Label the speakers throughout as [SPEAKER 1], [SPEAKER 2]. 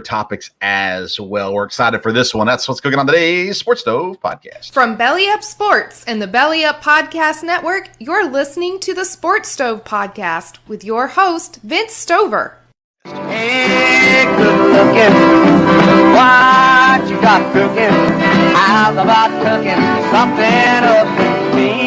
[SPEAKER 1] topics as well. We're excited for this one. That's what's cooking on today's Sports Stove podcast.
[SPEAKER 2] From Belly Up Sports and the Belly Up Podcast Network, you're listening to the Sports Stove podcast with your host, Vince Stover.
[SPEAKER 3] Hey, good looking, what you got cooking? How's about cooking something up for me?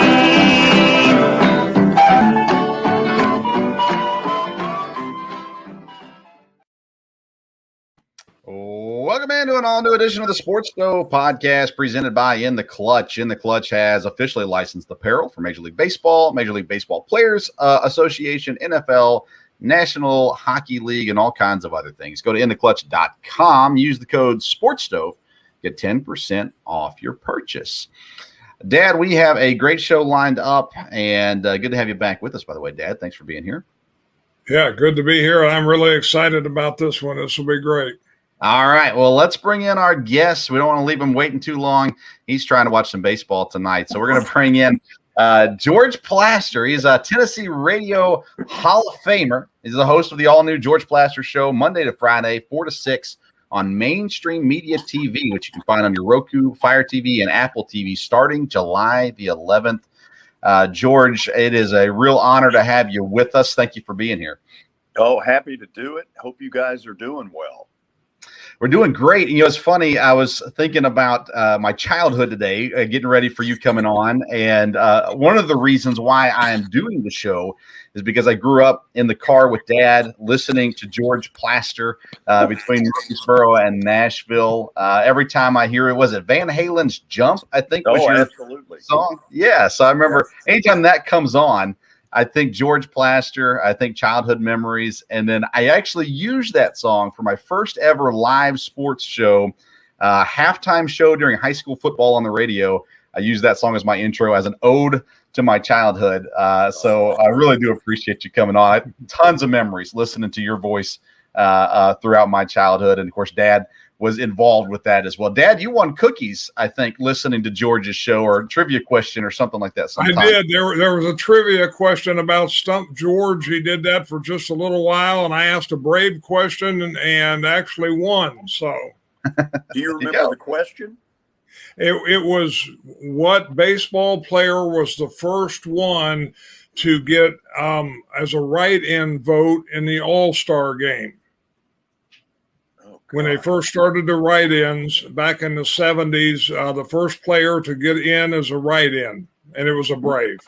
[SPEAKER 1] Welcome into an all-new edition of the Sports Stove podcast presented by In the Clutch. In the Clutch has officially licensed apparel for Major League Baseball, Major League Baseball Players Association, NFL, National Hockey League, and all kinds of other things. Go to intheclutch.com, use the code SPORTSSTOVE, get 10% off your purchase. Dad, we have a great show lined up, and good to have you back with us, by the way, Dad. Thanks for being here.
[SPEAKER 4] Yeah, good to be here. I'm really excited about this one. This will be great.
[SPEAKER 1] All right. Well, let's bring in our guest. We don't want to leave him waiting too long. He's trying to watch some baseball tonight. So we're going to bring in George Plaster. He's a Tennessee Radio Hall of Famer. He's the host of the all-new George Plaster Show, Monday to Friday, 4 to 6 on Mainstream Media TV, which you can find on your Roku, Fire TV, and Apple TV starting July the 11th. George, it is a real honor to have you with us. Thank you for being here.
[SPEAKER 5] Oh, happy to do it. Hope you guys are doing well.
[SPEAKER 1] We're doing great. You know, it's funny. I was thinking about my childhood today, getting ready for you coming on. And one of the reasons why I am doing the show is because I grew up in the car with Dad listening to George Plaster between Murfreesboro and Nashville. Every time I hear it, was it Van Halen's Jump, I think was your
[SPEAKER 5] absolutely
[SPEAKER 1] song? Yeah. So I remember anytime that comes on, I think George Plaster, I think childhood memories. And then I actually used that song for my first ever live sports show, halftime show during high school football on the radio. I used that song as my intro, as an ode to my childhood. So I really do appreciate you coming on. Tons of memories listening to your voice throughout my childhood. And of course, Dad was involved with that as well. Dad, you won cookies, I think, listening to George's show, or a trivia question or something like that sometime.
[SPEAKER 4] I did. There was a trivia question about Stump George. He did that for just a little while, and I asked a brave question and actually won. So,
[SPEAKER 5] do you remember the question?
[SPEAKER 4] It was, what baseball player was the first one to get as a write-in vote in the All-Star game? When they first started the write-ins back in the 70s, the first player to get in as a write-in, and it was a Brave.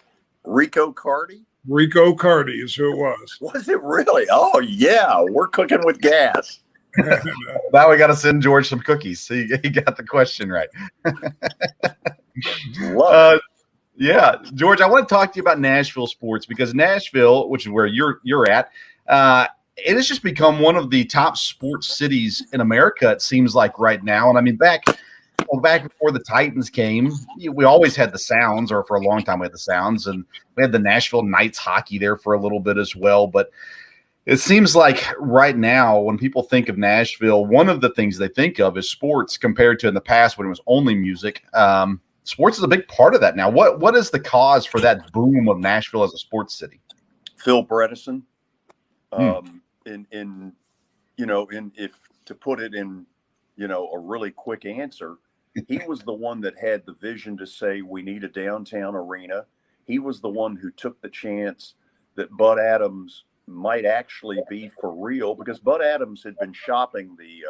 [SPEAKER 5] Rico Carty?
[SPEAKER 4] Rico Carty is who it was.
[SPEAKER 5] Was it really? Oh, yeah. We're cooking with gas.
[SPEAKER 1] Now we got to send George some cookies. He got the question right. Yeah, George, I want to talk to you about Nashville sports, because Nashville, which is where you're at, it has just become one of the top sports cities in America, it seems like right now. And I mean, back before the Titans came, we always had the Sounds, or for a long time we had the Sounds, and we had the Nashville Knights hockey there for a little bit as well. But it seems like right now, when people think of Nashville, one of the things they think of is sports, compared to in the past when it was only music. Sports is a big part of that now. What is the cause for that boom of Nashville as a sports city?
[SPEAKER 5] Phil Bredesen. If to put it in, a really quick answer, he was the one that had the vision to say we need a downtown arena. He was the one who took the chance that Bud Adams might actually be for real, because Bud Adams had been shopping the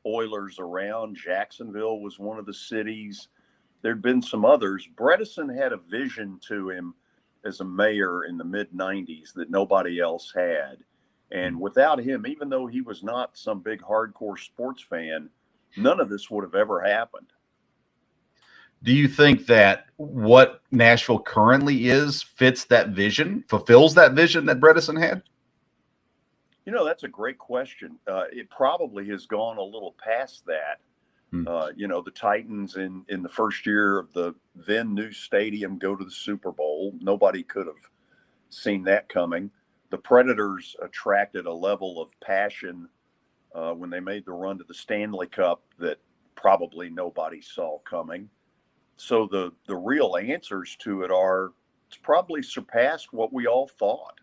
[SPEAKER 5] Oilers around. Jacksonville was one of the cities. There'd been some others. Bredesen had a vision to him as a mayor in the mid-90s that nobody else had. And without him, even though he was not some big hardcore sports fan, none of this would have ever happened.
[SPEAKER 1] Do you think that what Nashville currently is fits that vision, fulfills that vision that Bredesen had?
[SPEAKER 5] That's a great question. It probably has gone a little past that. The Titans in the first year of the then new stadium go to the Super Bowl. Nobody could have seen that coming. The Predators attracted a level of passion when they made the run to the Stanley Cup that probably nobody saw coming. So the real answers to it are, it's probably surpassed what we all thought.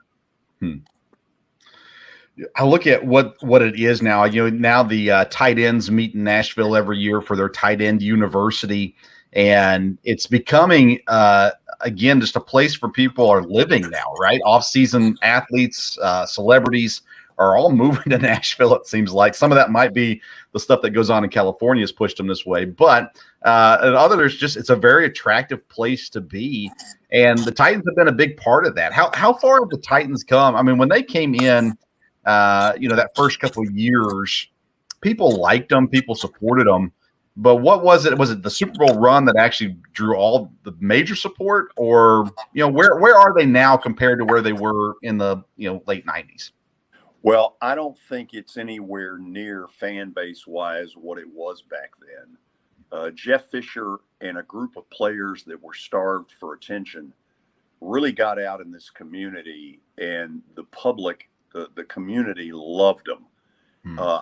[SPEAKER 1] I look at what it is now. Now the tight ends meet in Nashville every year for their tight end university, and it's becoming again just a place where people are living now. Right, off-season athletes, celebrities are all moving to Nashville. It seems like some of that might be the stuff that goes on in California has pushed them this way, but and others it's a very attractive place to be, and the Titans have been a big part of that. How far have the Titans come? I mean, when they came in. That first couple of years, people liked them, people supported them. But what was it? Was it the Super Bowl run that actually drew all the major support, or where are they now compared to where they were in the late '90s?
[SPEAKER 5] Well, I don't think it's anywhere near fan base wise what it was back then. Jeff Fisher and a group of players that were starved for attention really got out in this community, and the public. The community loved them.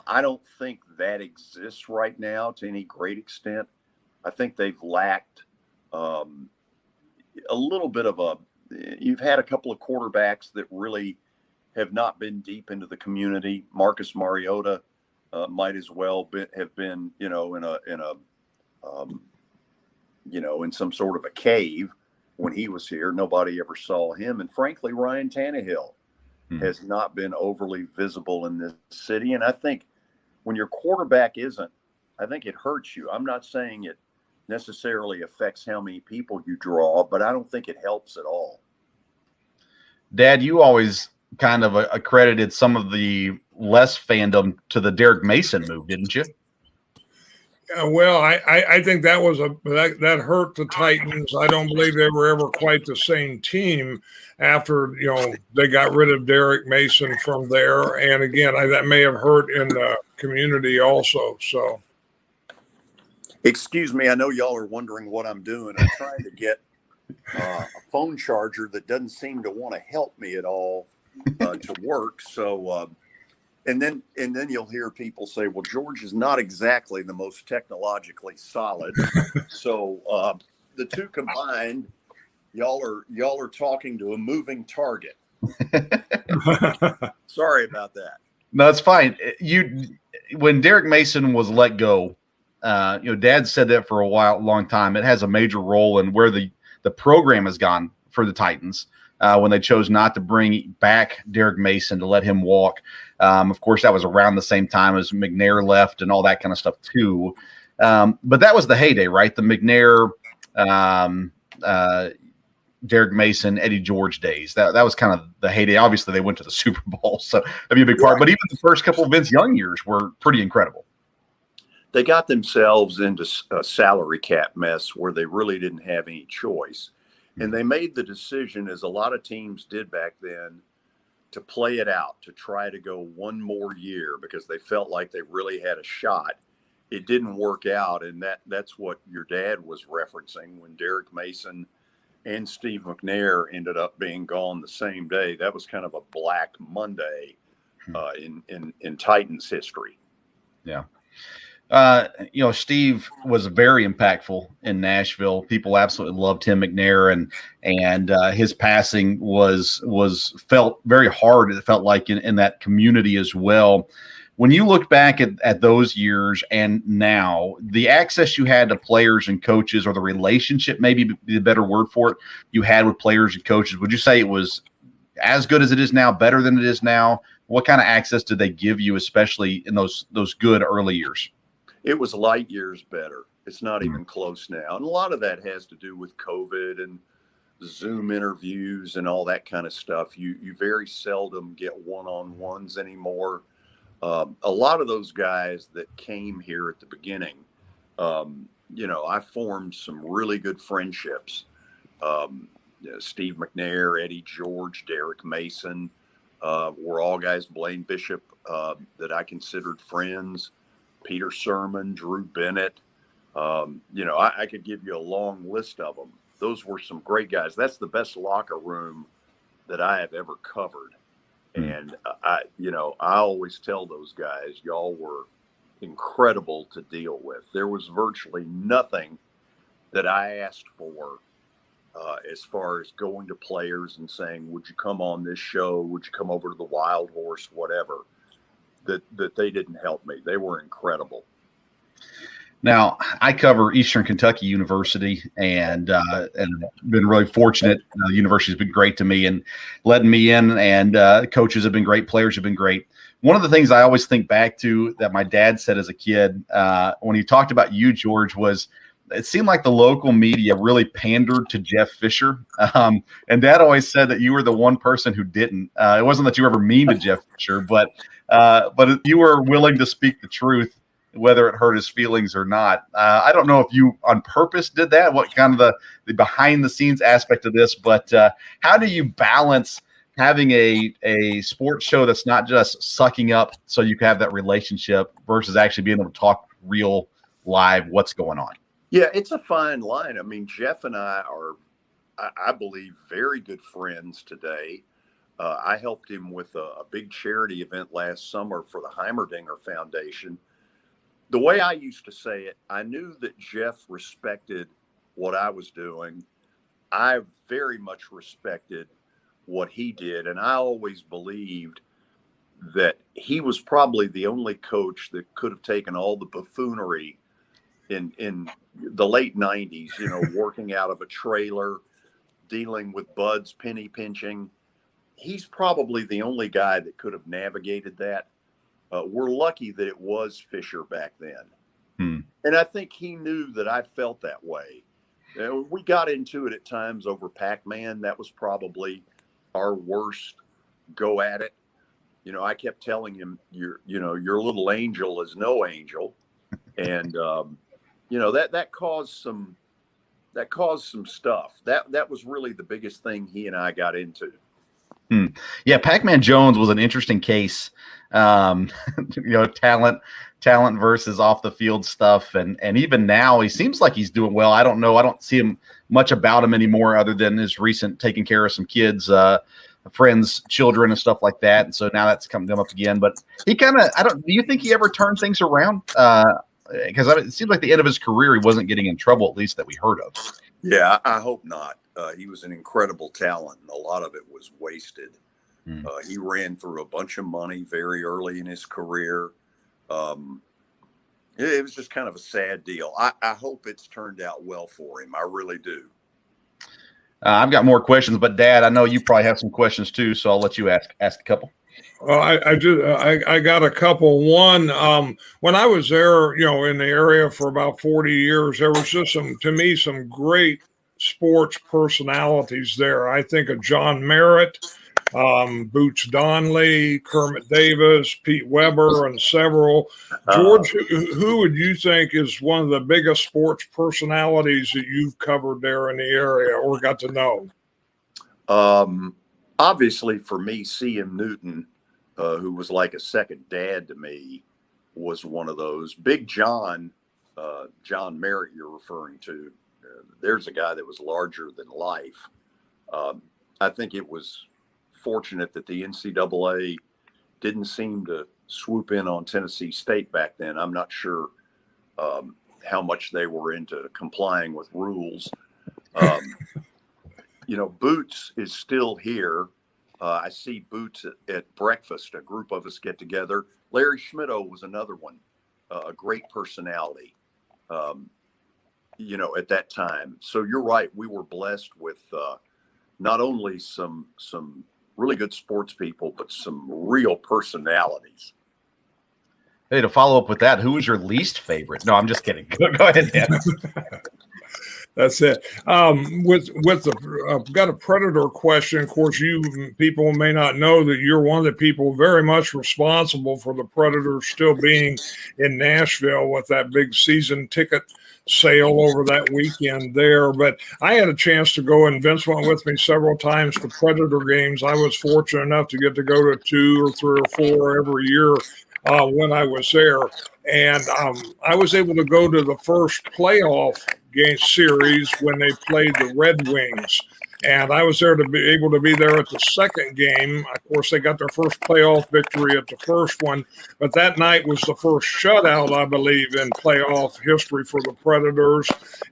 [SPEAKER 5] I don't think that exists right now to any great extent. I think they've lacked a little bit of you've had a couple of quarterbacks that really have not been deep into the community. Marcus Mariota might as well have been, in some sort of a cave when he was here. Nobody ever saw him. And frankly, Ryan Tannehill has not been overly visible in this city. And I think when your quarterback isn't, I think it hurts you. I'm not saying it necessarily affects how many people you draw, but I don't think it helps at all.
[SPEAKER 1] Dad, you always kind of accredited some of the less fandom to the Derek Mason move, didn't you?
[SPEAKER 4] Well, I think that was that hurt the Titans. I don't believe they were ever quite the same team after they got rid of Derek Mason from there. And again, that may have hurt in the community also. So,
[SPEAKER 5] excuse me, I know y'all are wondering what I'm doing. I'm trying to get a phone charger that doesn't seem to want to help me at all to work. So. And then you'll hear people say, well, George is not exactly the most technologically solid. So the two combined, y'all are talking to a moving target. Sorry about that.
[SPEAKER 1] No, it's fine. When Derek Mason was let go, Dad said that for a long time. It has a major role in where the program has gone for the Titans. When they chose not to bring back Derek Mason to let him walk. Of course, that was around the same time as McNair left and all that kind of stuff too. But that was the heyday, right? The McNair, Derek Mason, Eddie George days. That was kind of the heyday. Obviously, they went to the Super Bowl, so that'd be a big part. But even the first couple of Vince Young years were pretty incredible.
[SPEAKER 5] They got themselves into a salary cap mess where they really didn't have any choice. And they made the decision, as a lot of teams did back then, to play it out, to try to go one more year because they felt like they really had a shot. It didn't work out, and that's what your dad was referencing when Derek Mason and Steve McNair ended up being gone the same day. That was kind of a Black Monday in Titans history.
[SPEAKER 1] Yeah. Steve was very impactful in Nashville. People absolutely loved Tim McNair, and his passing was felt very hard. It felt like in that community as well. When you look back at those years and now, the access you had to players and coaches, or the relationship, maybe be the better word for it, you had with players and coaches, would you say it was as good as it is now, better than it is now? What kind of access did they give you, especially in those good early years?
[SPEAKER 5] It was light years better. It's not even close now. And a lot of that has to do with COVID and Zoom interviews and all that kind of stuff. You very seldom get one-on-ones anymore. A lot of those guys that came here at the beginning, I formed some really good friendships. Steve McNair, Eddie George, Derek Mason, were all guys, Blaine Bishop, that I considered friends. Peter Sermon, Drew Bennett. I could give you a long list of them. Those were some great guys. That's the best locker room that I have ever covered. And I always tell those guys, y'all were incredible to deal with. There was virtually nothing that I asked for as far as going to players and saying, would you come on this show? Would you come over to the Wild Horse, whatever, that they didn't help me. They were incredible.
[SPEAKER 1] Now, I cover Eastern Kentucky University and been really fortunate. The university's been great to me and letting me in, and coaches have been great, players have been great. One of the things I always think back to that my dad said as a kid when he talked about you, George, was it seemed like the local media really pandered to Jeff Fisher. And Dad always said that you were the one person who didn't. It wasn't that you were ever mean to Jeff Fisher, but you were willing to speak the truth, whether it hurt his feelings or not. I don't know if you on purpose did that, what kind of the behind the scenes aspect of this, but how do you balance having a sports show that's not just sucking up so you can have that relationship versus actually being able to talk real live what's going on?
[SPEAKER 5] Yeah, it's a fine line. I mean, Jeff and I are, I believe, very good friends today. I helped him with a big charity event last summer for the Heimerdinger Foundation. The way I used to say it, I knew that Jeff respected what I was doing. I very much respected what he did. And I always believed that he was probably the only coach that could have taken all the buffoonery in the late 90s, you know, working out of a trailer, dealing with buds, penny pinching. He's probably the only guy that could have navigated that. We're lucky that it was Fisher back then. And I think he knew that I felt that way. We got into it at times over Pac-Man. That was probably our worst go at it. You know, I kept telling him, your little angel is no angel. And, you know, that caused some stuff. That was really the biggest thing he and I got into.
[SPEAKER 1] Yeah, Pac-Man Jones was an interesting case. You know, talent versus off the field stuff, and even now he seems like he's doing well. I don't know. I don't see him much about him anymore, other than his recent taking care of some kids, friends, children, and stuff like that. And so now that's come up again. But he kind of, do you think he ever turned things around? Because it seems like the end of his career, he wasn't getting in trouble, at least that we heard of.
[SPEAKER 5] Yeah, I hope not. He was an incredible talent, and a lot of it was wasted. He ran through a bunch of money very early in his career. It was just kind of a sad deal. I hope it's turned out well for him. I really do.
[SPEAKER 1] I've got more questions, but Dad, I know you probably have some questions too, so I'll let you ask a couple.
[SPEAKER 4] I got a couple. One, when I was there, you know, in the area for about 40 years, there was just some great sports personalities there. I think of John Merritt, Boots Donley, Kermit Davis, Pete Weber, and several. George, who would you think is one of the biggest sports personalities that you've covered there in the area or got to know?
[SPEAKER 5] Obviously, for me, C.M. Newton, who was like a second dad to me, was one of those. Big John, John Merritt you're referring to, there's a guy that was larger than life. I think it was fortunate that the NCAA didn't seem to swoop in on Tennessee State back then. I'm not sure how much they were into complying with rules. You know, Boots is still here. I see Boots at breakfast. A group of us get together. Larry Schmittou was another one, a great personality, you know, at that time. So you're right. We were blessed with not only some really good sports people, but some real personalities.
[SPEAKER 1] Hey, to follow up with that, who was your least favorite? No, I'm just kidding. Go ahead, Dan.
[SPEAKER 4] That's it. I've got a Predator question. Of course, you people may not know that you're one of the people very much responsible for the Predators still being in Nashville with that big season ticket sale over that weekend there. But I had a chance to go, and Vince went with me several times to Predator games. I was fortunate enough to get to go to 2 or 3 or 4 every year when I was there. And I was able to go to the first playoff game series when they played the Red Wings. And I was there to be able to be there at the second game. Of course, they got their first playoff victory at the first one, but that night was the first shutout, I believe, in playoff history for the Predators.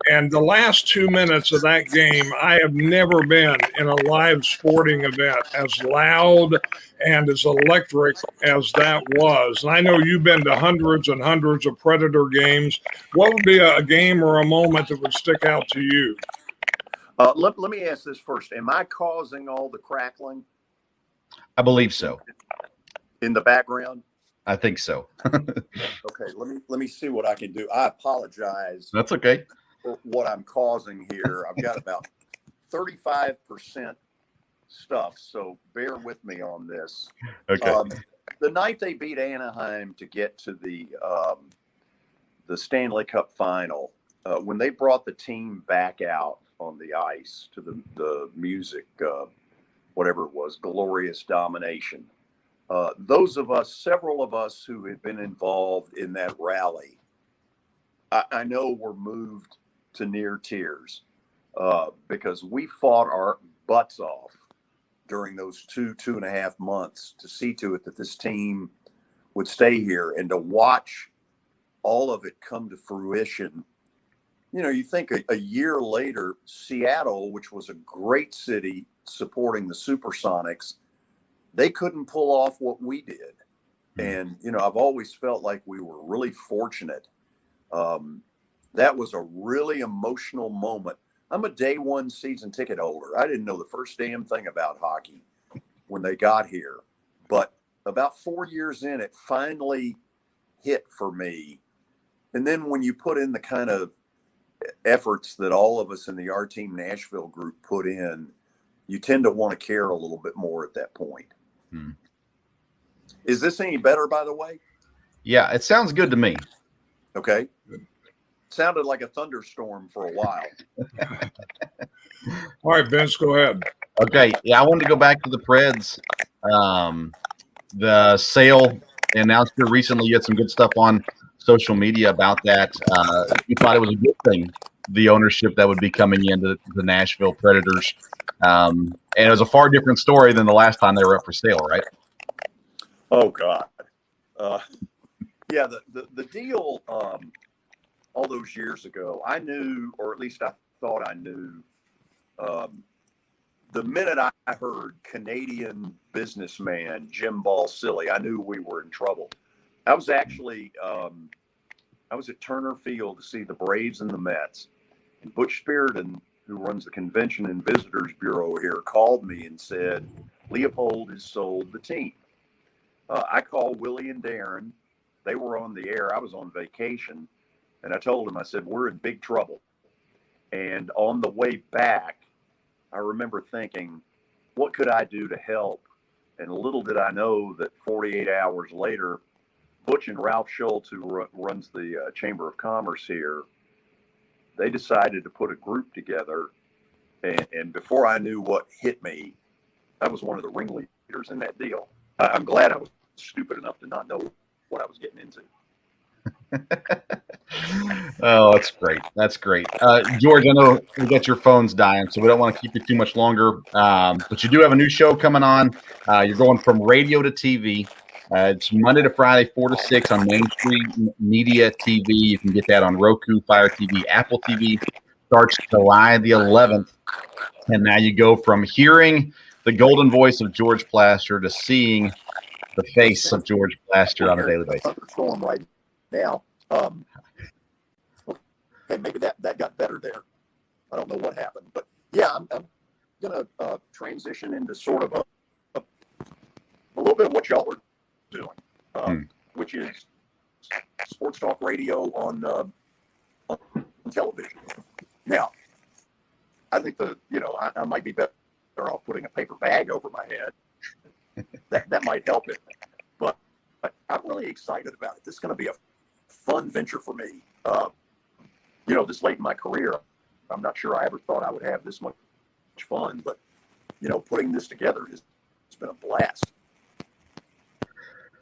[SPEAKER 4] And the last 2 minutes of that game, I have never been in a live sporting event as loud and as electric as that was. And I know you've been to hundreds and hundreds of Predator games. What would be a game or a moment that would stick out to you?
[SPEAKER 5] Let me ask this first. Am I causing all the crackling
[SPEAKER 1] I believe so.
[SPEAKER 5] in the background?
[SPEAKER 1] I think so.
[SPEAKER 5] Okay, let me see what I can do. I apologize
[SPEAKER 1] That's okay.
[SPEAKER 5] for what I'm causing here. I've got about 35% stuff, so bear with me on this.
[SPEAKER 1] Okay.
[SPEAKER 5] The night they beat Anaheim to get to the Stanley Cup final, when they brought the team back out on the ice to the music, whatever it was, Glorious Domination. Several of us who had been involved in that rally, I know were moved to near tears because we fought our butts off during those 2.5 months to see to it that this team would stay here, and to watch all of it come to fruition. You know, you think a year later, Seattle, which was a great city supporting the Supersonics, they couldn't pull off what we did. And, you know, I've always felt like we were really fortunate. That was a really emotional moment. I'm a day one season ticket holder. I didn't know the first damn thing about hockey when they got here. But about 4 years in, it finally hit for me. And then when you put in the kind of efforts that all of us in the Our Team Nashville group put in, you tend to want to care a little bit more at that point. Is this any better, by the way?
[SPEAKER 1] Yeah, it sounds good to me.
[SPEAKER 5] Okay. Sounded like a thunderstorm for a while.
[SPEAKER 4] All right, Vince, go ahead.
[SPEAKER 1] Okay. Yeah, I wanted to go back to the Preds. The sale announced here recently. You had some good stuff on social media about that. You thought it was a good thing, the ownership that would be coming into the Nashville Predators. And it was a far different story than the last time they were up for sale, right?
[SPEAKER 5] Oh, God. Yeah, the deal all those years ago, I knew, or at least I thought I knew, the minute I heard Canadian businessman Jim Balsillie, I knew we were in trouble. I was actually I was at Turner Field to see the Braves and the Mets. And Butch Spiriton, who runs the Convention and Visitors Bureau here, called me and said, Leopold has sold the team. I called Willie and Darren. They were on the air. I was on vacation. And I told him, I said, we're in big trouble. And on the way back, I remember thinking, what could I do to help? And little did I know that 48 hours later, Butch and Ralph Schultz, who runs the Chamber of Commerce here, they decided to put a group together. And before I knew what hit me, I was one of the ringleaders in that deal. I'm glad I was stupid enough to not know what I was getting into.
[SPEAKER 1] Oh, that's great. That's great. George, I know we got your phone's dying, so we don't want to keep you too much longer. But you do have a new show coming on. You're going from radio to TV. It's Monday to Friday, 4 to 6 on Main Street Media TV. You can get that on Roku, Fire TV, Apple TV. Starts July the 11th. And now you go from hearing the golden voice of George Plaster to seeing the face of George Plaster on a daily basis.
[SPEAKER 5] Thunderstorm right now. Okay, maybe that got better there. I don't know what happened, but yeah, I'm going to transition into sort of a little bit of what y'all are doing, which is sports talk radio on television. Now, I think I might be better off putting a paper bag over my head. That might help it, but I'm really excited about it. This is going to be a fun venture for me. This late in my career, I'm not sure I ever thought I would have this much fun, but putting this together it's been a blast.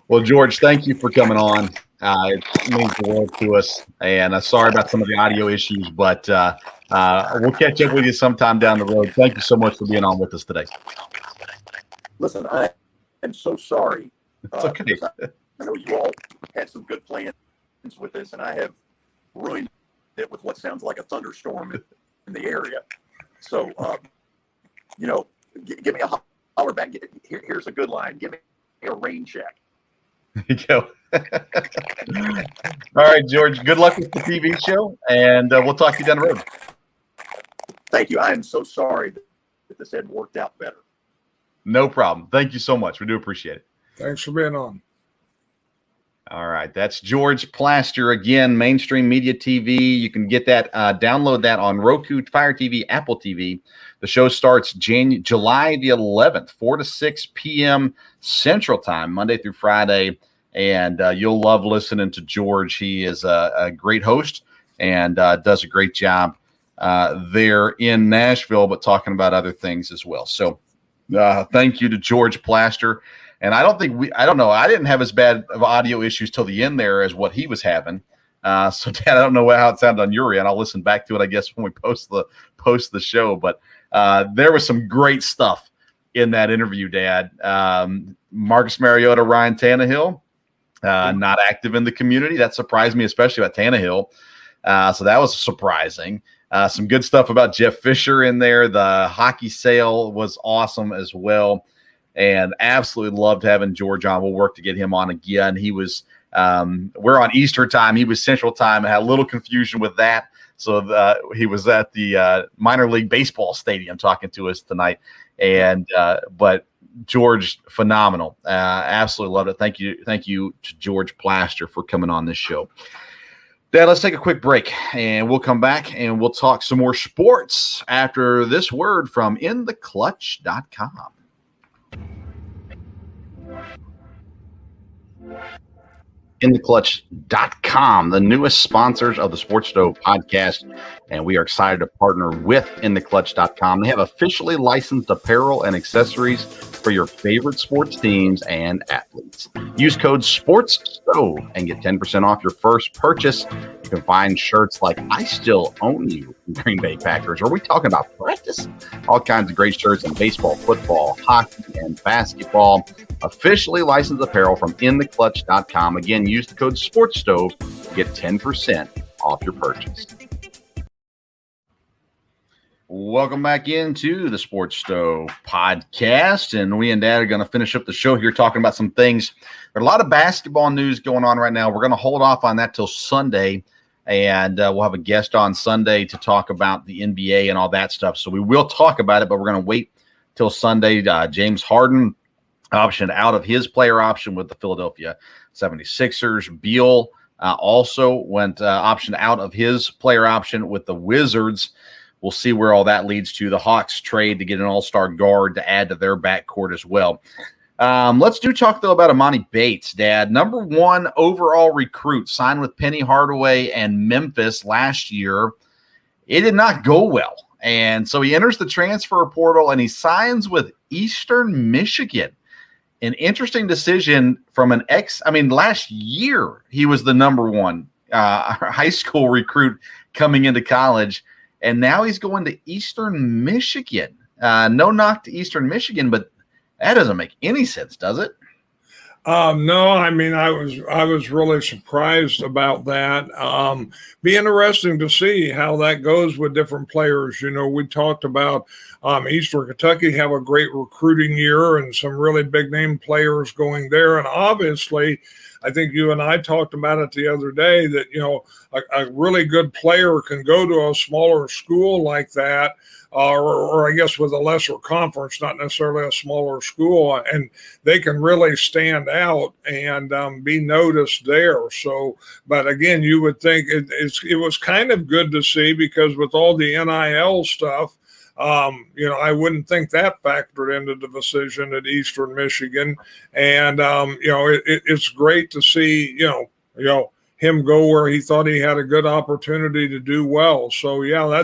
[SPEAKER 1] Well, George, thank you for coming on. It means the world to us. And sorry about some of the audio issues, but we'll catch up with you sometime down the road. Thank you so much for being on with us today.
[SPEAKER 5] Listen, I am so sorry.
[SPEAKER 1] It's okay.
[SPEAKER 5] I know you all had some good plans with this, and I have ruined it with what sounds like a thunderstorm in the area. So, give me a holler back. Here's a good line. Give me a rain check.
[SPEAKER 1] There you go. All right, George. Good luck with the TV show, and we'll talk to you down the road.
[SPEAKER 5] Thank you. I am so sorry that this hadn't worked out better.
[SPEAKER 1] No problem. Thank you so much. We do appreciate it.
[SPEAKER 4] Thanks for being on.
[SPEAKER 1] All right. That's George Plaster again, Mainstream Media TV. You can get that, download that on Roku, Fire TV, Apple TV. The show starts July the 11th, 4 to 6 p.m. Central Time, Monday through Friday. And you'll love listening to George. He is a great host and does a great job there in Nashville, but talking about other things as well. So thank you to George Plaster. And I don't know. I didn't have as bad of audio issues till the end there as what he was having. So Dad, I don't know how it sounded on your end. I'll listen back to it, I guess, when we post the show. But there was some great stuff in that interview, Dad. Marcus Mariota, Ryan Tannehill, not active in the community. That surprised me, especially about Tannehill. So that was surprising. Some good stuff about Jeff Fisher in there. The hockey sale was awesome as well. And absolutely loved having George on. We'll work to get him on again. He was, we're on Eastern time. He was Central time, and had a little confusion with that. So he was at the minor league baseball stadium talking to us tonight. And but George, phenomenal. Absolutely loved it. Thank you to George Plaster for coming on this show. Dad, let's take a quick break, and we'll come back and we'll talk some more sports after this word from intheclutch.com. InTheClutch.com, the newest sponsors of the Sports Stove podcast, and we are excited to partner with InTheClutch.com. They have officially licensed apparel and accessories for your favorite sports teams and athletes. Use code SPORTSSTOVE and get 10% off your first purchase. You can find shirts like I Still Own You, Green Bay Packers. Are we talking about practice? All kinds of great shirts in baseball, football, hockey, and basketball. Officially licensed apparel from InTheClutch.com. Again, use the code SPORTSSTOVE to get 10% off your purchase. Welcome back into the Sports Stove podcast, and we and Dad are going to finish up the show here talking about some things. There's a lot of basketball news going on right now. We're going to hold off on that till Sunday, and we'll have a guest on Sunday to talk about the NBA and all that stuff. So we will talk about it, but we're going to wait till Sunday. James Harden optioned out of his player option with the Philadelphia 76ers. Beal also went optioned out of his player option with the Wizards. We'll see where all that leads to. The Hawks trade to get an all-star guard to add to their backcourt as well. Let's talk, though, about Emoni Bates, Dad. Number 1 overall recruit, signed with Penny Hardaway and Memphis last year. It did not go well. And so he enters the transfer portal, and he signs with Eastern Michigan. An interesting decision from last year he was the number 1 high school recruit coming into college. And now he's going to Eastern Michigan. No knock to Eastern Michigan, but that doesn't make any sense, does it?
[SPEAKER 4] No, I mean, I was really surprised about that. Be interesting to see how that goes with different players. You know, we talked about Eastern Kentucky have a great recruiting year and some really big name players going there. And obviously, I think you and I talked about it the other day that, you know, a really good player can go to a smaller school like that, or I guess with a lesser conference, not necessarily a smaller school, and they can really stand out and be noticed there. So, but again, you would think it was kind of good to see, because with all the NIL stuff, you know, I wouldn't think that factored into the decision at Eastern Michigan. And, you know, it's great to see, you know, him go where he thought he had a good opportunity to do well. So, yeah,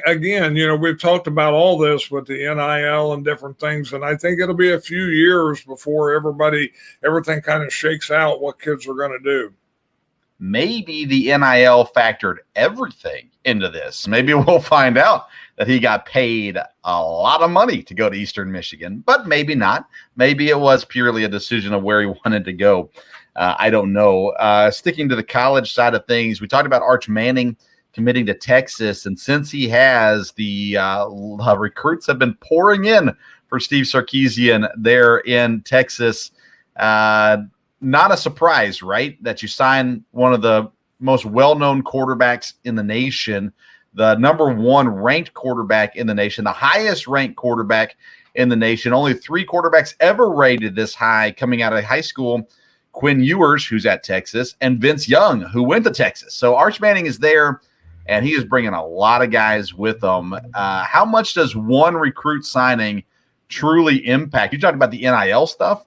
[SPEAKER 4] again, you know, we've talked about all this with the NIL and different things, and I think it'll be a few years before everything kind of shakes out what kids are going to do.
[SPEAKER 1] maybe the NIL factored everything into this. Maybe we'll find out that he got paid a lot of money to go to Eastern Michigan, but maybe not. Maybe it was purely a decision of where he wanted to go. I don't know. Sticking to the college side of things, we talked about Arch Manning committing to Texas, and since he has, the recruits have been pouring in for Steve Sarkisian there in Texas. Not a surprise, right, that you sign one of the most well-known quarterbacks in the nation, the number one ranked quarterback in the nation, the highest ranked quarterback in the nation. Only 3 quarterbacks ever rated this high coming out of high school: Quinn Ewers, who's at Texas, and Vince Young, who went to Texas. So Arch Manning is there, and he is bringing a lot of guys with him. How much does one recruit signing truly impact? You talked about the NIL stuff.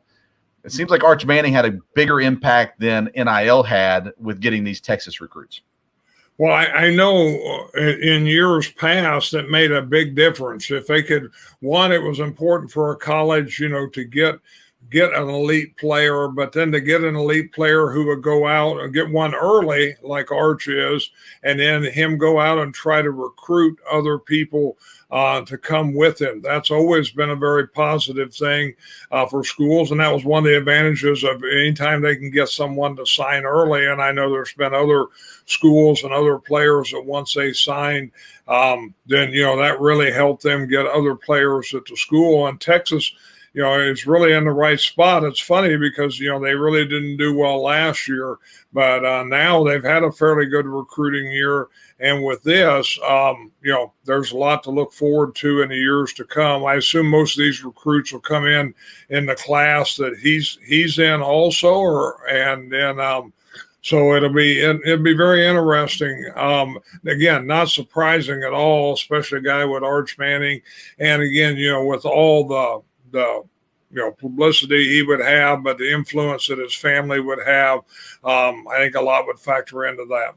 [SPEAKER 1] It seems like Arch Manning had a bigger impact than NIL had with getting these Texas recruits.
[SPEAKER 4] Well, I know in years past it made a big difference. If they could, one, it was important for a college, to get an elite player, but then to get an elite player who would go out and get one early, like Arch is, and then him go out and try to recruit other people to come with him. That's always been a very positive thing for schools, and that was one of the advantages of anytime they can get someone to sign early. And I know there's been other schools and other players that once they signed, then that really helped them get other players at the school. And Texas, it's really in the right spot. It's funny because, they really didn't do well last year, but now they've had a fairly good recruiting year. And with this, there's a lot to look forward to in the years to come. I assume most of these recruits will come in the class that he's in also, so it'll be very interesting. Again, not surprising at all, especially a guy with Arch Manning, and again, with all the publicity he would have, but the influence that his family would have, I think a lot would factor into that.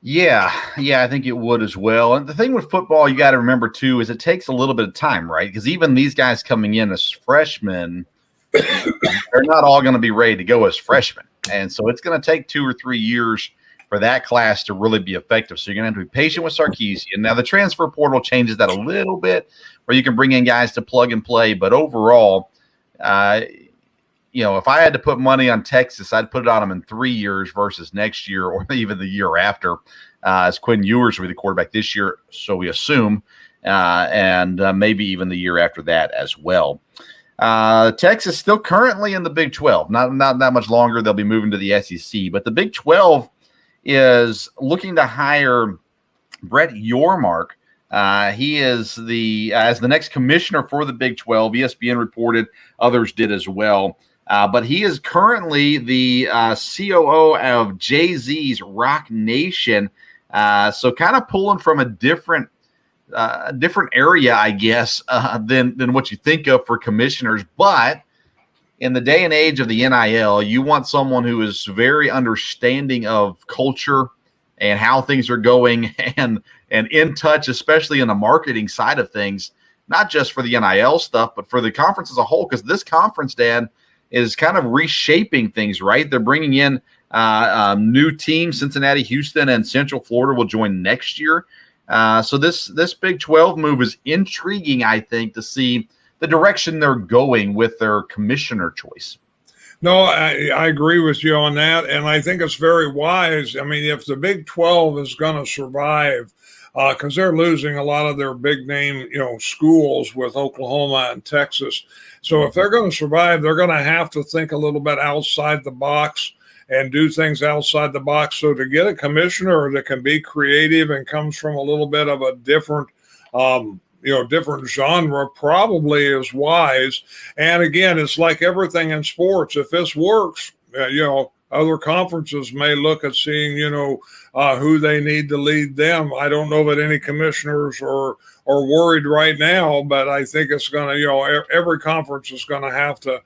[SPEAKER 1] Yeah, I think it would as well. And the thing with football, you got to remember too, is it takes a little bit of time, right? Because even these guys coming in as freshmen, they're not all going to be ready to go as freshmen. And so it's going to take 2 or 3 years for that class to really be effective. So you're going to have to be patient with Sarkisian. Now, the transfer portal changes that a little bit, where you can bring in guys to plug and play. But overall, if I had to put money on Texas, I'd put it on them in 3 years versus next year or even the year after, as Quinn Ewers will be the quarterback this year, so we assume, and maybe even the year after that as well. Texas still currently in the Big 12. Not that much longer. They'll be moving to the SEC. But the Big 12 is looking to hire Brett Yormark. He is as the next commissioner for the Big 12. ESPN reported, others did as well. But he is currently the COO of Jay-Z's Rock Nation. So kind of pulling from a different area, I guess, than what you think of for commissioners. But in the day and age of the NIL, you want someone who is very understanding of culture and how things are going and in touch, especially in the marketing side of things, not just for the NIL stuff, but for the conference as a whole. Because this conference, Dan, is kind of reshaping things, right? They're bringing in new teams. Cincinnati, Houston, and Central Florida will join next year. So this Big 12 move is intriguing, I think, to see the direction they're going with their commissioner choice.
[SPEAKER 4] No, I agree with you on that, and I think it's very wise. I mean, if the Big 12 is going to survive, because they're losing a lot of their big name, schools with Oklahoma and Texas. So if they're going to survive, they're going to have to think a little bit outside the box and do things outside the box. So to get a commissioner that can be creative and comes from a little bit of a different, different genre probably is wise. And again, it's like everything in sports. If this works, other conferences may look at seeing, who they need to lead them. I don't know that any commissioners are worried right now, but I think it's going to, every conference is going to have to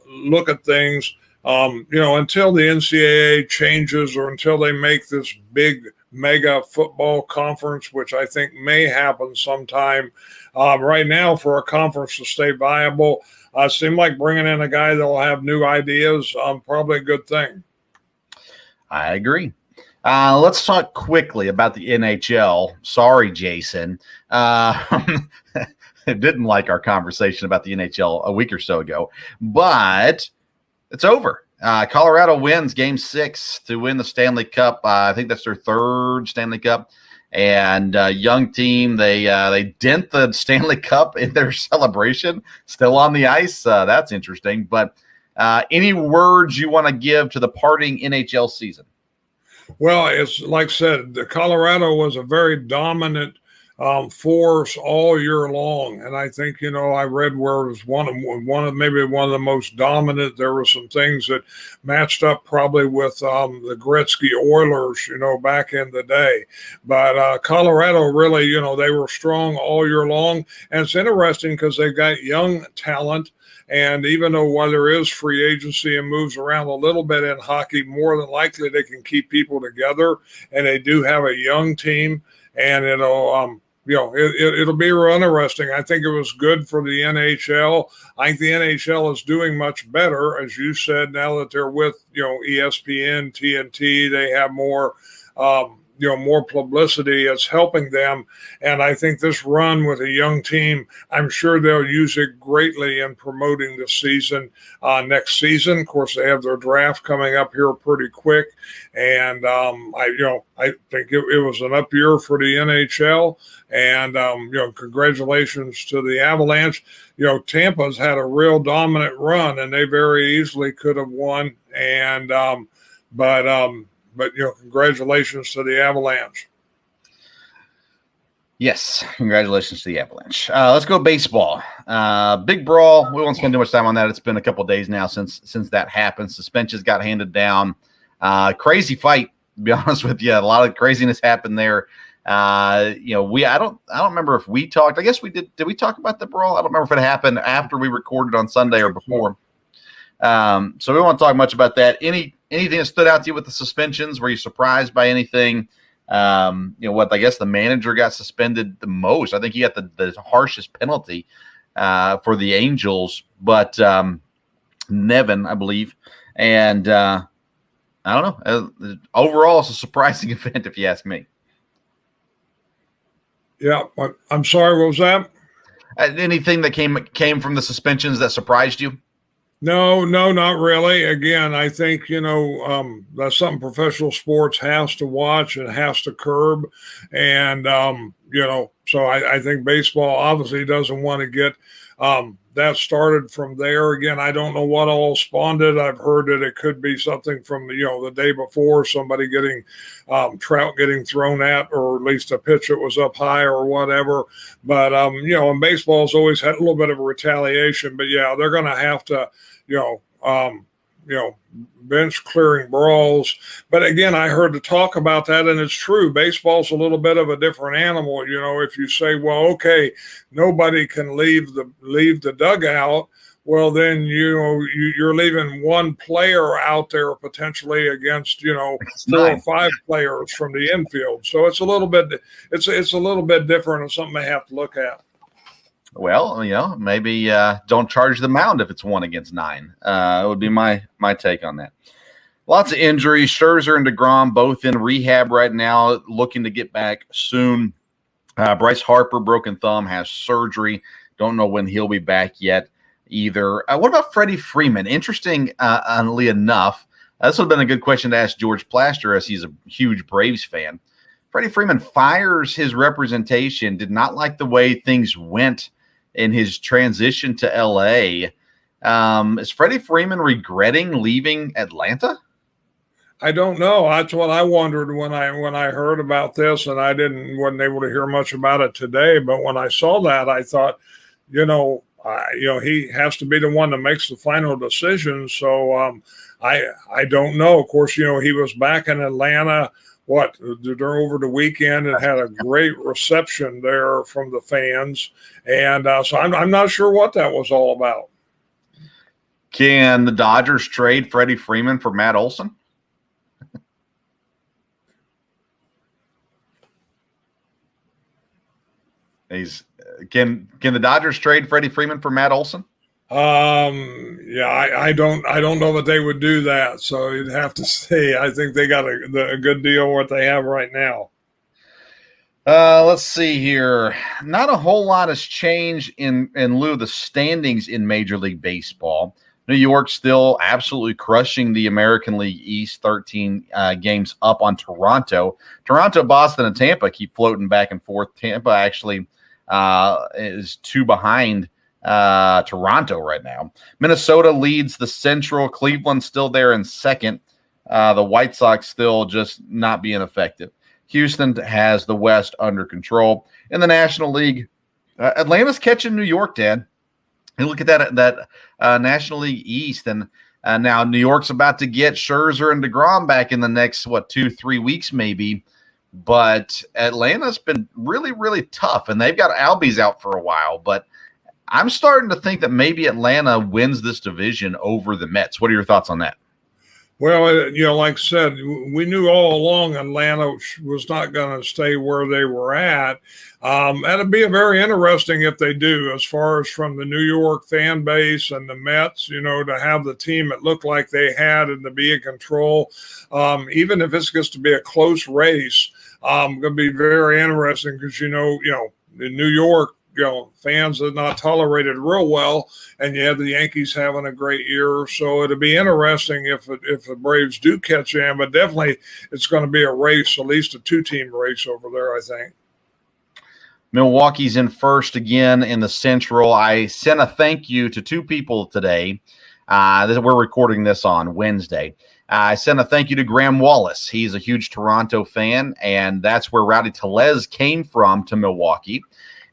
[SPEAKER 4] look at things, until the NCAA changes or until they make this big mega football conference, which I think may happen sometime. Right now, for a conference to stay viable, it seems like bringing in a guy that will have new ideas, probably a good thing.
[SPEAKER 1] I agree. Let's talk quickly about the NHL. Sorry, Jason. Didn't like our conversation about the NHL a week or so ago, but it's over. Colorado wins Game 6 to win the Stanley Cup. I think that's their third Stanley Cup. And young team, they dent the Stanley Cup in their celebration, still on the ice. That's interesting. But any words you want to give to the parting NHL season?
[SPEAKER 4] Well, it's like I said, the Colorado was a very dominant force all year long, and I think I read where it was one of the most dominant. There were some things that matched up probably with the Gretzky Oilers, back in the day. But Colorado really, they were strong all year long, and it's interesting because they got young talent. And even though while there is free agency and moves around a little bit in hockey, more than likely they can keep people together. And they do have a young team, and it'll be real interesting. I think it was good for the NHL. I think the NHL is doing much better, as you said, now that they're with ESPN, TNT. They have more. More publicity. It's helping them. And I think this run with a young team, I'm sure they'll use it greatly in promoting the season next season. Of course, they have their draft coming up here pretty quick. And I think it was an up year for the NHL. And, congratulations to the Avalanche. Tampa's had a real dominant run, and they very easily could have won. And, but congratulations to the Avalanche.
[SPEAKER 1] Yes, congratulations to the Avalanche. Let's go baseball. Big brawl. We won't spend too much time on that. It's been a couple of days now since that happened. Suspensions got handed down. Crazy fight, to be honest with you. A lot of craziness happened there. I don't remember if we talked. I guess we did. Did we talk about the brawl? I don't remember if it happened after we recorded on Sunday or before. So we won't talk much about that. Anything that stood out to you with the suspensions? Were you surprised by anything? I guess the manager got suspended the most. I think he got the harshest penalty for the Angels, but Nevin, I believe. And I don't know. Overall, it's a surprising event, if you ask me.
[SPEAKER 4] Yeah, I'm sorry. What was that?
[SPEAKER 1] Anything that came from the suspensions that surprised you?
[SPEAKER 4] No, not really. Again, I think, that's something professional sports has to watch and has to curb. And, so I think baseball obviously doesn't want to get that started from there. Again, I don't know what all spawned it. I've heard that it could be something from, the day before, somebody getting Trout getting thrown at, or at least a pitch that was up high or whatever. But, and baseball's always had a little bit of a retaliation. But, yeah, they're going to have to, bench clearing brawls. But again, I heard the talk about that, and it's true. Baseball's a little bit of a different animal. If you say, well, okay, nobody can leave the dugout, well, then you're leaving one player out there potentially against 4 or 5 players from the infield. So it's a little bit different, and something they have to look at.
[SPEAKER 1] Well, maybe don't charge the mound if it's 1 against 9. It would be my take on that. Lots of injuries. Scherzer and DeGrom both in rehab right now, looking to get back soon. Bryce Harper, broken thumb, has surgery. Don't know when he'll be back yet either. What about Freddie Freeman? Interestingly enough, this would have been a good question to ask George Plaster, as he's a huge Braves fan. Freddie Freeman fires his representation, did not like the way things went in his transition to LA. Is Freddie Freeman regretting leaving Atlanta?
[SPEAKER 4] I don't know. That's what I wondered when I heard about this, and I wasn't able to hear much about it today. But when I saw that, I thought, he has to be the one that makes the final decision. So I don't know. Of course, he was back in Atlanta over the weekend and had a great reception there from the fans. And so I'm not sure what that was all about.
[SPEAKER 1] Can the Dodgers trade Freddie Freeman for Matt Olson? Can the Dodgers trade Freddie Freeman for Matt Olson?
[SPEAKER 4] Yeah, I don't know that they would do that. So you'd have to say, I think they got a good deal what they have right now.
[SPEAKER 1] Let's see here. Not a whole lot has changed in lieu of the standings in Major League Baseball. New York still absolutely crushing the American League East, 13 games up on Toronto. Toronto, Boston, and Tampa keep floating back and forth. Tampa actually is 2 behind Toronto right now. Minnesota leads the Central. Cleveland's still there in second. The White Sox still just not being effective. Houston has the West under control. In the National League, Atlanta's catching New York, Dad. And look at that National League East. And now New York's about to get Scherzer and DeGrom back in the next, 2-3 weeks maybe. But Atlanta's been really, really tough. And they've got Albies out for a while. But I'm starting to think that maybe Atlanta wins this division over the Mets. What are your thoughts on that?
[SPEAKER 4] Well, like I said, we knew all along Atlanta was not going to stay where they were at. That'd be very interesting if they do, as far as from the New York fan base and the Mets, to have the team it looked like they had and to be in control. Even if it's just to be a close race, going to be very interesting because, in New York, fans are not tolerated real well, and you have the Yankees having a great year. So it'll be interesting if the Braves do catch them, but definitely it's going to be a race, at least a 2-team race over there, I think.
[SPEAKER 1] Milwaukee's in first again in the Central. I sent a thank you to 2 people today. We're recording this on Wednesday. I sent a thank you to Graham Wallace. He's a huge Toronto fan, and that's where Rowdy Tellez came from to Milwaukee.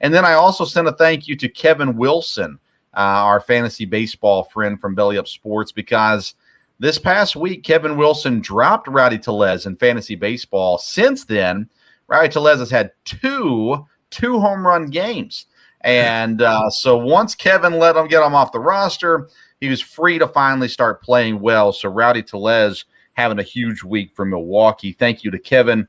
[SPEAKER 1] And then I also sent a thank you to Kevin Wilson, our fantasy baseball friend from Belly Up Sports, because this past week, Kevin Wilson dropped Rowdy Tellez in fantasy baseball. Since then, Rowdy Tellez has had two home run games. And so once Kevin let him get him off the roster, he was free to finally start playing well. So Rowdy Tellez having a huge week for Milwaukee. Thank you to Kevin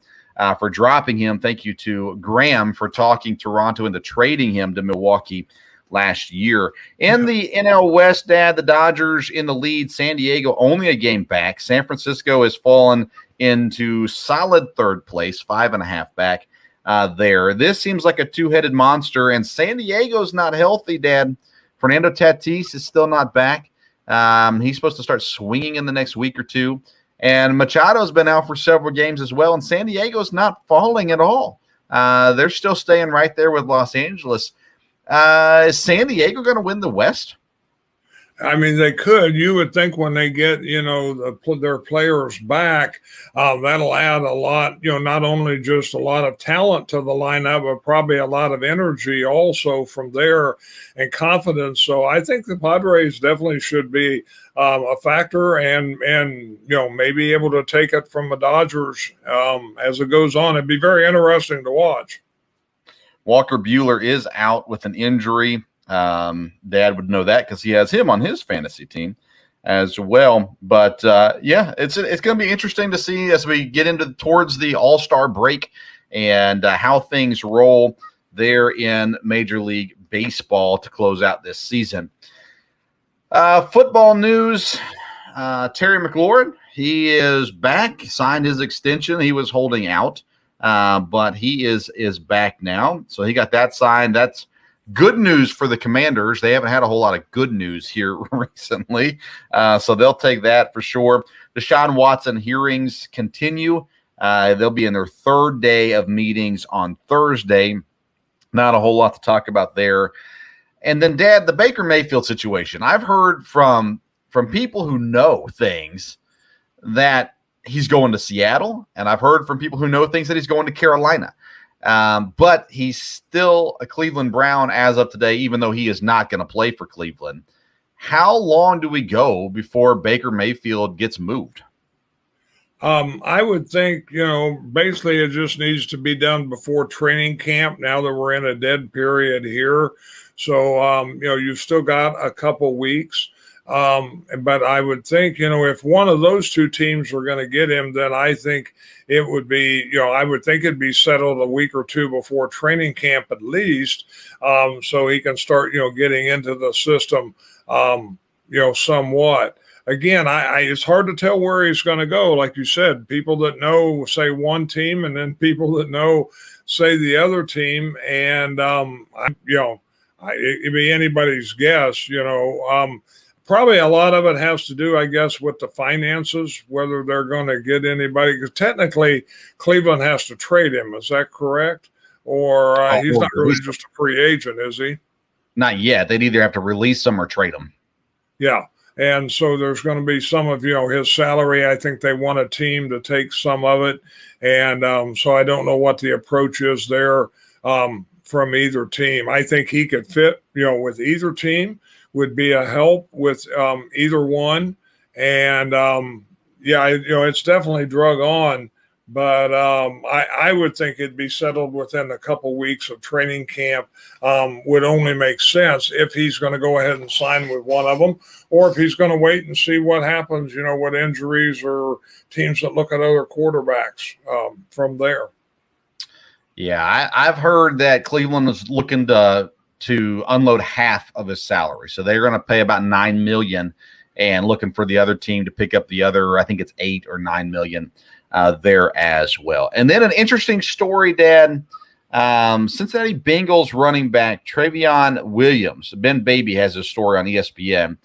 [SPEAKER 1] for dropping him. Thank you to Graham for talking Toronto into trading him to Milwaukee last year. In the NL West, Dad, the Dodgers in the lead. San Diego only a game back. San Francisco has fallen into solid third place, 5.5 back there. This seems like a 2-headed monster, and San Diego's not healthy, Dad. Fernando Tatis is still not back. He's supposed to start swinging in the next week or two. And Machado's been out for several games as well, and San Diego's not falling at all. They're still staying right there with Los Angeles. Is San Diego going to win the West?
[SPEAKER 4] I mean, they could. You would think when they get, their players back, that'll add a lot, not only just a lot of talent to the lineup, but probably a lot of energy also from there and confidence. So I think the Padres definitely should be a factor and maybe able to take it from the Dodgers as it goes on. It'd be very interesting to watch.
[SPEAKER 1] Walker Buehler is out with an injury. Dad would know that because he has him on his fantasy team as well. But it's going to be interesting to see as we get towards the All-Star break and how things roll there in Major League Baseball to close out this season. Football news: Terry McLaurin, he is back, signed his extension. He was holding out, but he is back now. So he got that signed. That's good news for the Commanders. They haven't had a whole lot of good news here recently, so they'll take that for sure. Deshaun Watson hearings continue. They'll be in their 3rd day of meetings on Thursday. Not a whole lot to talk about there. And then, Dad, the Baker Mayfield situation. I've heard from people who know things that he's going to Seattle, and I've heard from people who know things that he's going to Carolina. But he's still a Cleveland Brown as of today, even though he is not going to play for Cleveland. How long do we go before Baker Mayfield gets moved?
[SPEAKER 4] I would think, basically it just needs to be done before training camp now that we're in a dead period here. So, you've still got a couple weeks. But I would think, if one of those 2 teams were going to get him, then I think it would be, I would think it'd be settled a week or 2 before training camp at least, so he can start, getting into the system somewhat. Again, it's hard to tell where he's going to go. Like you said, people that know say one team, and then people that know say the other team, and it'd be anybody's guess. Probably a lot of it has to do, I guess, with the finances, whether they're going to get anybody. Because technically, Cleveland has to trade him. Is that correct? Or he's not really just a free agent, is he?
[SPEAKER 1] Not yet. They'd either have to release him or trade him.
[SPEAKER 4] Yeah. And so there's going to be some of, his salary. I think they want a team to take some of it. And so I don't know what the approach is there from either team. I think he could fit, with either team, would be a help with either one. And, it's definitely drug on. But I would think it'd be settled within a couple weeks of training camp. Would only make sense if he's going to go ahead and sign with one of them, or if he's going to wait and see what happens, what injuries or teams that look at other quarterbacks from there.
[SPEAKER 1] Yeah, I've heard that Cleveland is looking to unload half of his salary. So they're going to pay about $9 million and looking for the other team to pick up the other, I think it's $8 or $9 million. There as well. And then an interesting story, Dad. Cincinnati Bengals running back Travion Williams, Ben Baby has a story on ESPN.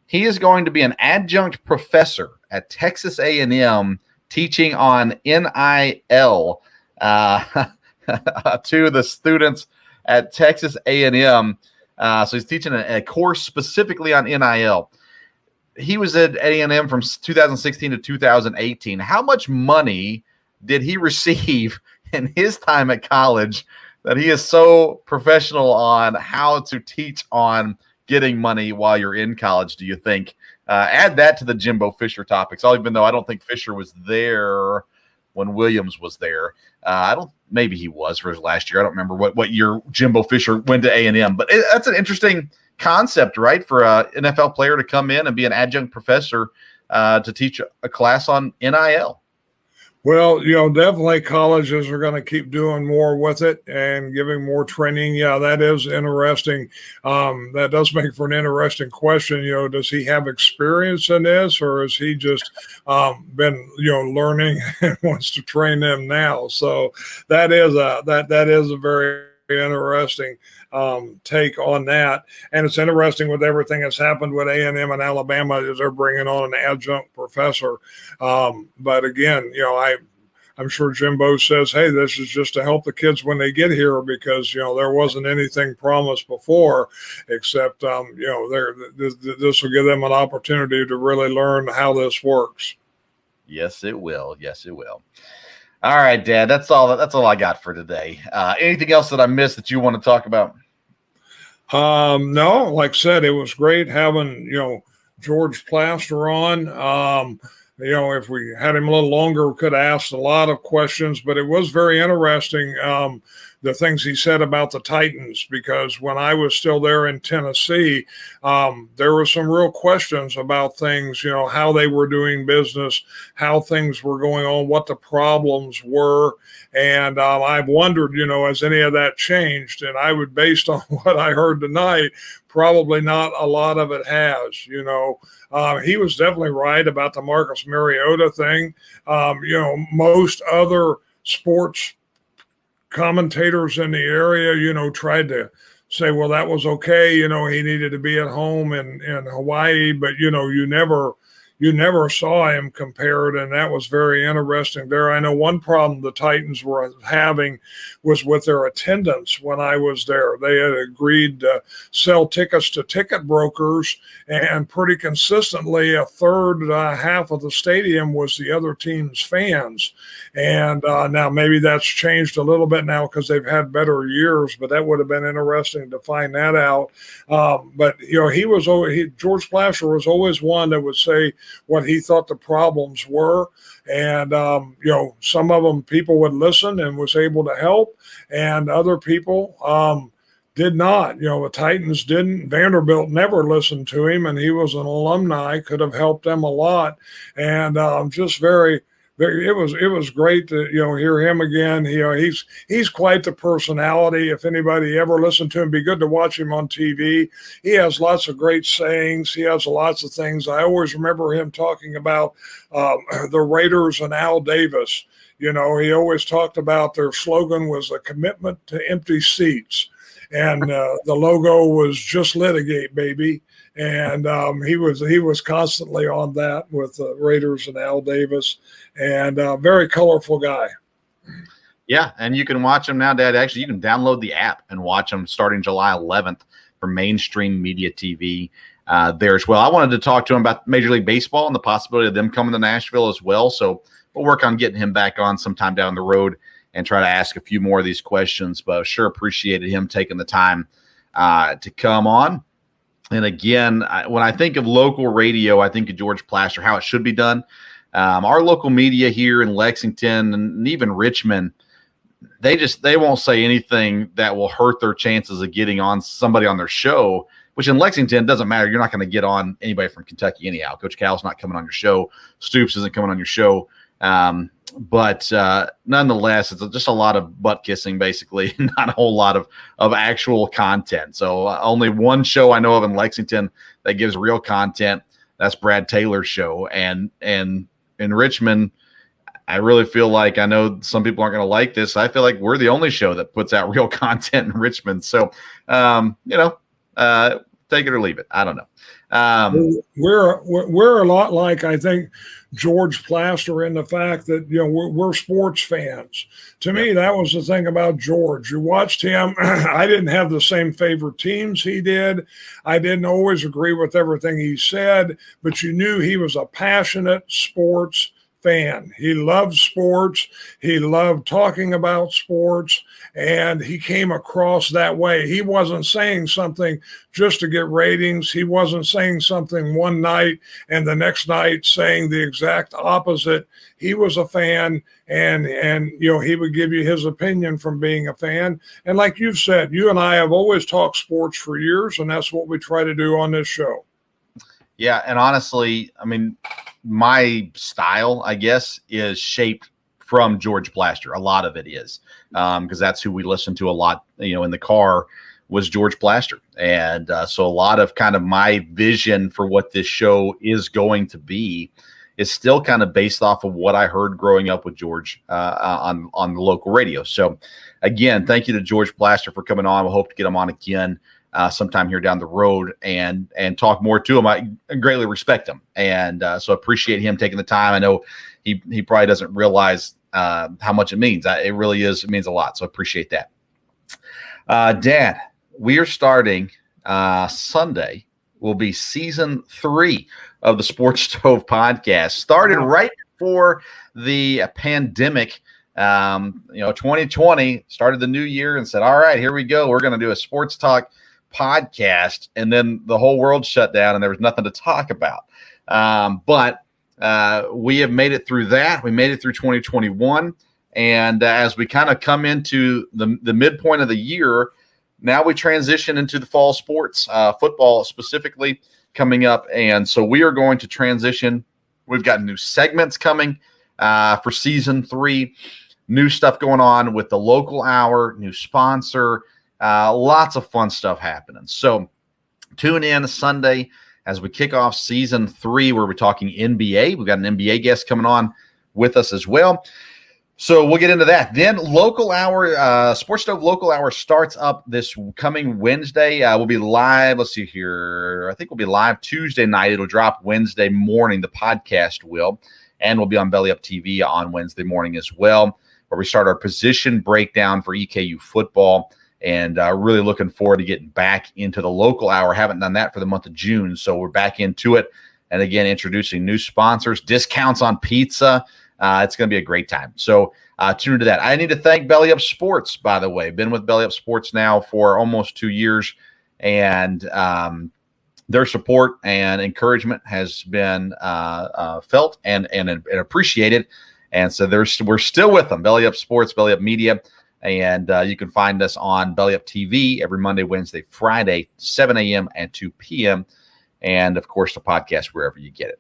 [SPEAKER 1] He is going to be an adjunct professor at Texas A&M teaching on NIL to the students at Texas A&M. So he's teaching a course specifically on NIL. He was at A&M from 2016 to 2018. How much money did he receive in his time at college that he is so professional on how to teach on getting money while you're in college, do you think? Add that to the Jimbo Fisher topics, even though I don't think Fisher was there when Williams was there. Maybe he was for his last year. I don't remember what year Jimbo Fisher went to A&M, but that's an interesting concept, right, for an NFL player to come in and be an adjunct professor to teach a class on NIL.
[SPEAKER 4] Well, definitely colleges are going to keep doing more with it and giving more training. Yeah, that is interesting. That does make for an interesting question. Does he have experience in this, or has he just been, learning and wants to train them now? So that is a very interesting take on that. And it's interesting with everything that's happened with A&M and Alabama is they're bringing on an adjunct professor. But again, I'm sure Jimbo says, hey, this is just to help the kids when they get here because, there wasn't anything promised before except, this will give them an opportunity to really learn how this works.
[SPEAKER 1] Yes, it will. Yes, it will. All right, Dad, that's all I got for today. Anything else that I missed that you want to talk about?
[SPEAKER 4] No, like I said, it was great having, George Plaster on. If we had him a little longer, we could have asked a lot of questions, but it was very interesting, the things he said about the Titans, because when I was still there in Tennessee, there were some real questions about things, how they were doing business, how things were going on, what the problems were. And I've wondered, has any of that changed? And I would, based on what I heard tonight, probably not a lot of it has, he was definitely right about the Marcus Mariota thing. Most other sports commentators in the area, tried to say, well, that was okay. He needed to be at home in Hawaii, but, you never saw him compared, and that was very interesting there. I know one problem the Titans were having was with their attendance when I was there. They had agreed to sell tickets to ticket brokers, and pretty consistently a third, half of the stadium was the other team's fans. And now maybe that's changed a little bit now because they've had better years, but that would have been interesting to find that out. But, George Plaster was always one that would say what he thought the problems were. And, some of them people would listen and was able to help, and other people did not. The Titans didn't. Vanderbilt never listened to him, and he was an alumni, could have helped them a lot. And just very, it was great to hear him again. He's quite the personality. If anybody ever listened to him, be good to watch him on TV. He has lots of great sayings. He has lots of things. I always remember him talking about the Raiders and Al Davis. He always talked about their slogan was a commitment to empty seats, and the logo was just litigate, baby. And he was constantly on that with the Raiders and Al Davis, and a very colorful guy.
[SPEAKER 1] Yeah, and you can watch him now, Dad. Actually, you can download the app and watch him starting July 11th for mainstream media TV there as well. I wanted to talk to him about Major League Baseball and the possibility of them coming to Nashville as well. So we'll work on getting him back on sometime down the road and try to ask a few more of these questions. But sure appreciated him taking the time to come on. And again, when I think of local radio, I think of George Plaster, how it should be done. Our local media here in Lexington and even Richmond, they won't say anything that will hurt their chances of getting on somebody on their show, which in Lexington doesn't matter. You're not going to get on anybody from Kentucky anyhow. Coach Cal's not coming on your show. Stoops isn't coming on your show. But nonetheless, it's just a lot of butt kissing, basically, not a whole lot of actual content. So only one show I know of in Lexington that gives real content. That's Brad Taylor's show. And in Richmond, I really feel like, I know some people aren't going to like this, I feel like we're the only show that puts out real content in Richmond. So, take it or leave it. I don't know.
[SPEAKER 4] We're a lot like, I think, George Plaster in the fact that we're sports fans. To me, that was the thing about George. You watched him. I didn't have the same favorite teams he did. I didn't always agree with everything he said, but you knew he was a passionate sports fan. He loved sports. He loved talking about sports, and he came across that way. He wasn't saying something just to get ratings. He wasn't saying something one night and the next night saying the exact opposite. He was a fan, and he would give you his opinion from being a fan. And like you've said, you and I have always talked sports for years, and that's what we try to do on this show.
[SPEAKER 1] Yeah, and honestly, I mean, my style, I guess, is shaped from George Plaster. A lot of it is because that's who we listened to a lot, in the car was George Plaster. And so a lot of kind of my vision for what this show is going to be is still kind of based off of what I heard growing up with George on the local radio. So again, thank you to George Plaster for coming on. We'll hope to get him on again sometime here down the road and talk more to him. I greatly respect him. And so appreciate him taking the time. I know he probably doesn't realize how much it means. It really is. It means a lot. So appreciate that. Dad, we are starting Sunday. Will be season 3 of the Sports Stove podcast. Started right before the pandemic. 2020 started the new year and said, all right, here we go. We're going to do a sports talk podcast. And then the whole world shut down and there was nothing to talk about. But we have made it through that. We made it through 2021. And as we kind of come into the midpoint of the year, now we transition into the fall sports, football specifically coming up. And so we are going to transition. We've got new segments coming for season 3, new stuff going on with the local hour, new sponsor, lots of fun stuff happening. So tune in Sunday as we kick off season 3, where we're talking NBA. We've got an NBA guest coming on with us as well. So we'll get into that. Then local hour, Sports Stove local hour starts up this coming Wednesday. We'll be live. Let's see here. I think we'll be live Tuesday night. It'll drop Wednesday morning. The podcast will, and we'll be on Belly Up TV on Wednesday morning as well, where we start our position breakdown for EKU football. And really looking forward to getting back into the local hour. Haven't done that for the month of June, so we're back into it. And again, introducing new sponsors, discounts on pizza. It's going to be a great time. So tune into that. I need to thank Belly Up Sports, by the way. Been with Belly Up Sports now for almost 2 years, and their support and encouragement has been felt and appreciated. And so we're still with them. Belly Up Sports, Belly Up Media. And you can find us on Belly Up TV every Monday, Wednesday, Friday, 7 a.m. and 2 p.m. And, of course, the podcast wherever you get it.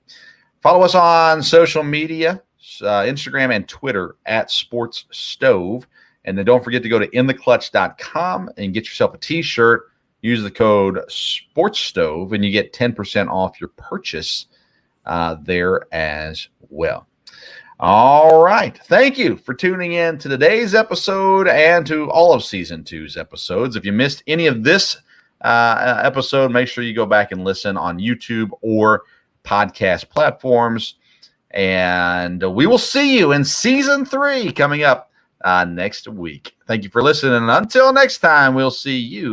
[SPEAKER 1] Follow us on social media, Instagram and Twitter at Sports Stove. And then don't forget to go to intheclutch.com and get yourself a t-shirt. Use the code SPORTSSTOVE and you get 10% off your purchase there as well. All right. Thank you for tuning in to today's episode and to all of Season 2's episodes. If you missed any of this episode, make sure you go back and listen on YouTube or podcast platforms. And we will see you in Season 3 coming up next week. Thank you for listening. And until next time, we'll see you.